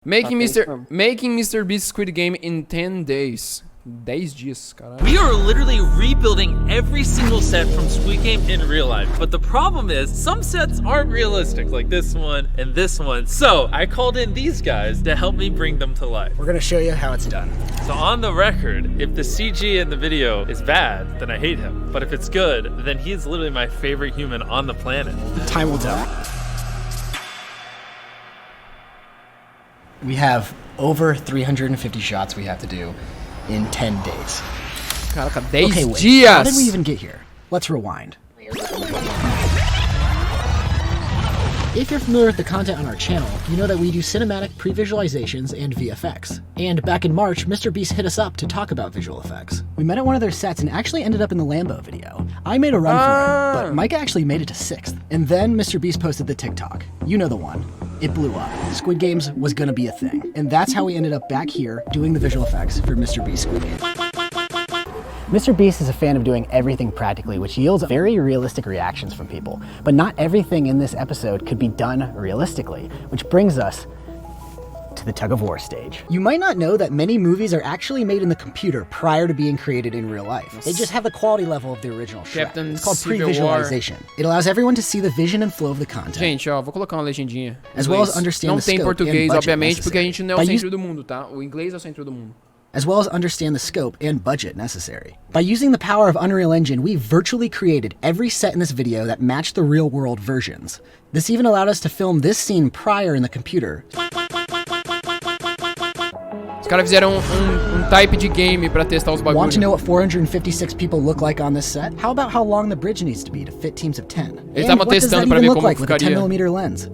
Making MrBeast Squid Game in 10 days. 10 dias, caralho. We are literally rebuilding every single set from Squid Game in real life. But the problem is, some sets aren't realistic, like this one and this one. So I called in these guys to help me bring them to life. We're gonna show you how it's done. So on the record, if the CG in the video is bad, then I hate him. But if it's good, then he is literally my favorite human on the planet. Time will tell. We have over 350 shots we have to do in 10 days. Caraca, 10 okay, wait. dias! How did we even get here? Let's rewind. If you're familiar with the content on our channel, you know that we do cinematic pre-visualizations and VFX. And back in March, MrBeast hit us up to talk about visual effects. We met at one of their sets and actually ended up in the Lambo video. I made a run for it, but Micah actually made it to 6th. And then MrBeast posted the TikTok. You know the one. It blew up. Squid Games was gonna be a thing. And that's how we ended up back here doing the visual effects for MrBeast Squid Game. MrBeast is a fan of doing everything practically, which yields very realistic reactions from people. But not everything in this episode could be done realistically, which brings us to the tug-of-war stage. You might not know that many movies are actually made in the computer prior to being created in real life. They just have the quality level of the original Shrek. It's called pre-visualization. It allows everyone to see the vision and flow of the content. Gente, ó, vou colocar uma legendinha. As well as understand the scope and budget necessary. Não tem português, obviamente, porque a gente não é o centro do mundo, tá? O inglês é o centro do mundo. As well as understand the scope and budget necessary. By using the power of Unreal Engine, we virtually created every set in this video that matched the real-world versions. This even allowed us to film this scene prior in the computer. Os caras fizeram type de game pra testar os bagulhos. Want to know what 456 people look like on this set? How about how long the bridge needs to be to fit teams of 10? Eles estavam testando pra ver como with a ficaria. 10mm lens?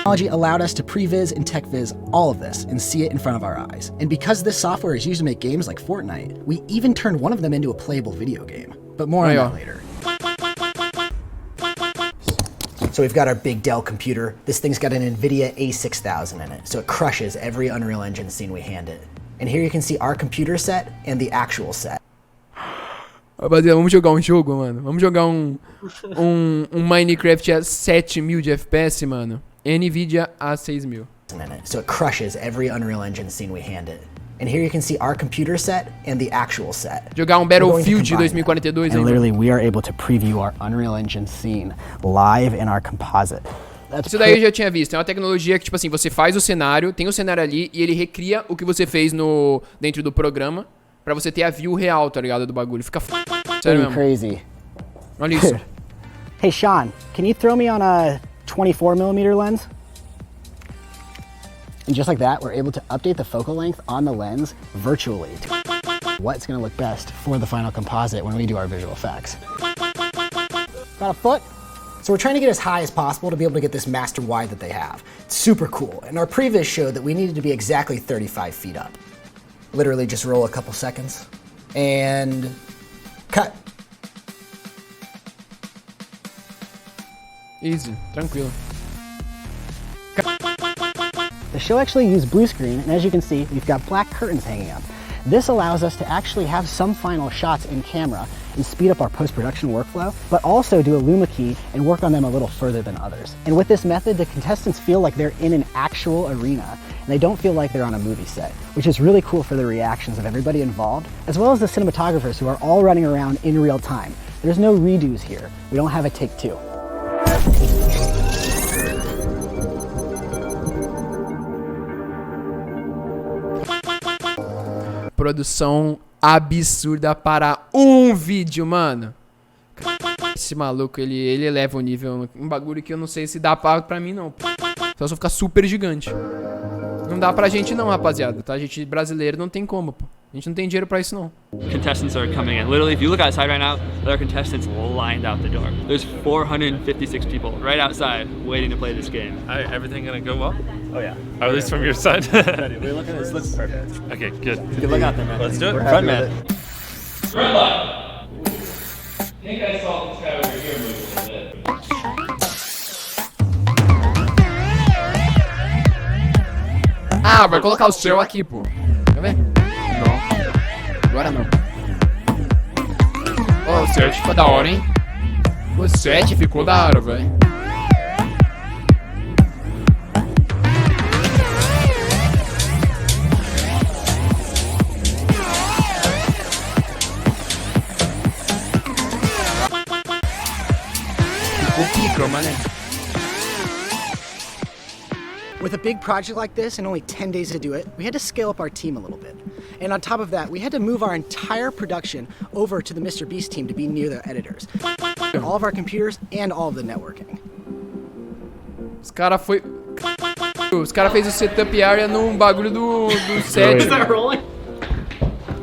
Technology allowed us to previs and tech-viz all of this and see it in front of our eyes. And because this software is used to make games like Fortnite, we even turned one of them into a playable video game. But more on that later. So we've got our big Dell computer. This thing's got an NVIDIA A6000 in it, so it crushes every Unreal Engine scene we hand it. And here you can see our computer set and the actual set. Rapaziada, vamos jogar jogo, mano. Vamos jogar Minecraft a 7000 de FPS, mano. NVIDIA a 6000. So it crushes every Unreal Engine scene we hand it. And here you can see our computer set and the actual set. Jogar Battlefield 2042 and literally we are able to preview our Unreal Engine scene live in our composite. Isso daí eu já tinha visto. É uma tecnologia que, tipo assim, você faz o cenário, tem o cenário ali e ele recria o que você fez dentro do programa pra você ter a view real, tá ligado, do bagulho. Fica sério mesmo. Crazy. Olha isso. Hey Sean, can you throw me on a 24mm lens? And just like that, we're able to update the focal length on the lens virtually to what's gonna look best for the final composite when we do our visual effects. About a foot. So we're trying to get as high as possible to be able to get this master wide that they have. It's super cool. And our previs showed that we needed to be exactly 35 feet up. Literally just roll a couple seconds and cut. Easy, tranquilo. The show actually used blue screen, and as you can see, we've got black curtains hanging up. This allows us to actually have some final shots in camera and speed up our post-production workflow, but also do a luma key and work on them a little further than others. And with this method, the contestants feel like they're in an actual arena, and they don't feel like they're on a movie set, which is really cool for the reactions of everybody involved, as well as the cinematographers who are all running around in real time. There's no redos here. We don't have a take two. Produção absurda para um vídeo, mano. Esse maluco, ele eleva o nível. Um bagulho que eu não sei se dá pra mim, não. Só se eu ficar super gigante. Não dá pra gente não, rapaziada, tá? A gente brasileiro não tem como, pô. A gente não tem dinheiro pra isso, não. Contestants are coming in. Literally, if you look outside right now, there are contestants lined out the door. There's 456 people right outside waiting to play this game. Everything gonna go well? Oh yeah. Or at least from your side? We're looking at this. Looks perfect. Okay, good. Good luck out there, man. Let's do it. Front man. Red light. I think I saw this guy over here move a little bit. Ah, vai colocar o seu aqui, pô. Quer ver? Não. Agora não. Ó, o set ficou da hora, hein? O set ficou da hora, velho. big project like this in only 10 days to do it, we had to scale up our team a little bit. And on top of that, we had to move our entire production over to the MrBeast team to be near the editors. All of our computers and all of the networking. Os cara fez o setup area num bagulho do set. Is that rolling?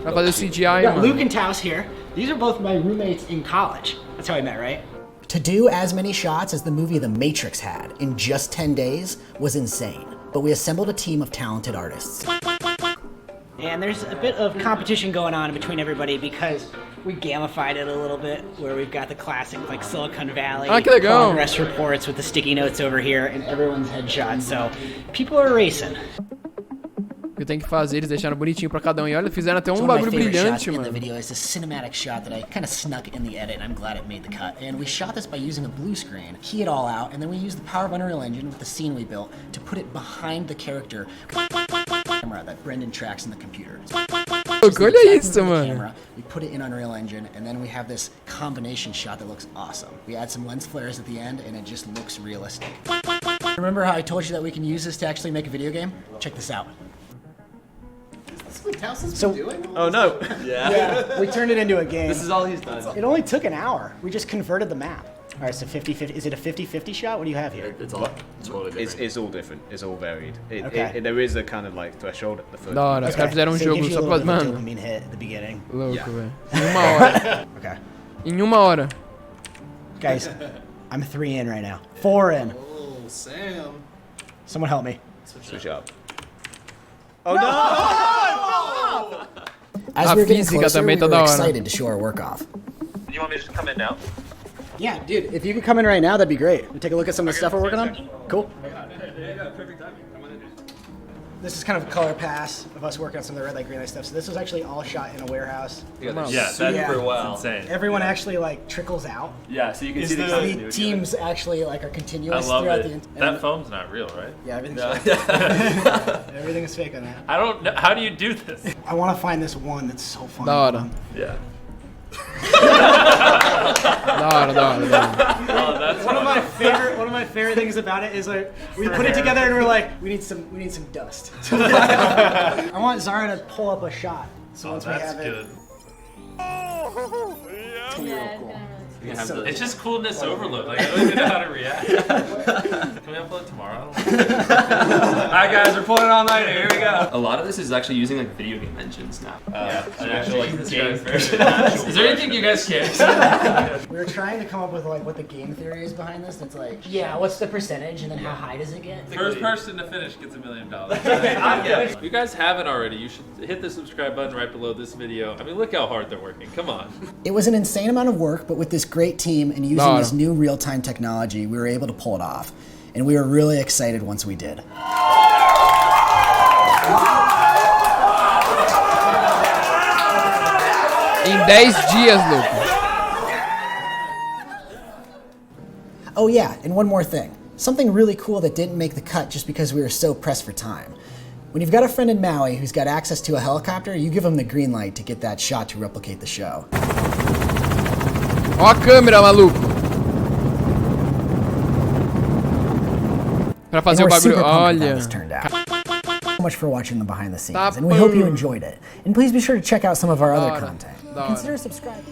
Pra fazer o CGI, We got mano. Luke and Taos here. These are both my roommates in college. That's how we met, right? To do as many shots as the movie The Matrix had in just 10 days was insane. But we assembled a team of talented artists. And there's a bit of competition going on between everybody because we gamified it a little bit, where we've got the classic like Silicon Valley Ah, que legal. progress reports with the sticky notes over here and everyone's headshots. So people are racing. O que eu tenho que fazer, eles deixaram bonitinho pra cada um. E olha, fizeram até So um one of my bagulho favorite shots brilhante, in the mano. video is a cinematic shot that I kind of snuck in the edit, and I'm glad it made the cut. And we shot this by using a blue screen, key it all out, and then we used the power of Unreal Engine with the scene we built to put it behind the character camera that Brendan tracks in the computer. Olha isso, mano. Camera, we put it in Unreal Engine, and then we have this combination shot that looks awesome. We add some lens flares at the end, and it just looks realistic. Remember how I told you that we can use this to actually make a video game? Check this out. So, Oh no. yeah, we turned it into a game. This is all he's done. It only took an hour. We just converted the map. All right, so 50-50. Is it a 50-50 shot? What do you have here? It's all totally different. It's all different. It's all varied. Okay. There is a kind of like threshold at the first. Da hora, os caras fizeram um so it jogo gives you a só little pra... bit of a Mano, dopamine hit at the beginning. louco, Yeah. velho. Em uma hora. Okay. Em uma hora. Guys, I'm 3 in right now. 4 in. Oh, Sam. Someone help me. Switch up. Oh no! As A we were getting física closer, também we tá were da hora. excited to show our work off. You want me to just come in now? Yeah, dude, if you could come in right now, that'd be great. We take a look at some of the stuff we're working on. Cool. This is kind of a color pass of us working on some of the red light, green light stuff. So this was actually all shot in a warehouse. Yeah, super well. Insane. Everyone actually like trickles out. Yeah, so you can see the The continuity. teams actually like are continuous I love throughout it. the. That foam's not real, right? Yeah, everything's fake. Everything's fake on that. I don't know. How do you do this? I want to find this one that's so fun. Da hora. Yeah. Da hora, da hora, da hora. Oh, that's One of my favorite things about it is like we put it together and we're like we need some dust. I want Zara to pull up a shot. So once we that's have good. it, It's just coolness overload. Like I don't even know how to react. Can we upload tomorrow? Alright guys, we're pulling it all night. Here we go. A lot of this is actually using like video game engines now. An actual like game version. Is there anything you guys care? we were trying to come up with like what the game theory is behind this. It's like what's the percentage and then how high does it get? First person to finish gets $1 million. If you guys haven't already, you should hit the subscribe button right below this video. I mean, look how hard they're working. Come on. It was an insane amount of work, but with this great team and using Da hora. this new real-time technology, we were able to pull it off. And we were really excited once we did. Em 10 dias, louco. Oh yeah, and one more thing. Something really cool that didn't make the cut just because we were so pressed for time. When you've got a friend in Maui who's got access to a helicopter, you give him the green light to get that shot to replicate the show. Ó a câmera, maluco. Pra And fazer o we're super bagulho. pumped with how Olha. this turned out. So much for watching the behind the scenes, Tá and we hope you bom. enjoyed it. And please be sure to check out some of our Da other hora, content. da hora. Consider subscribing.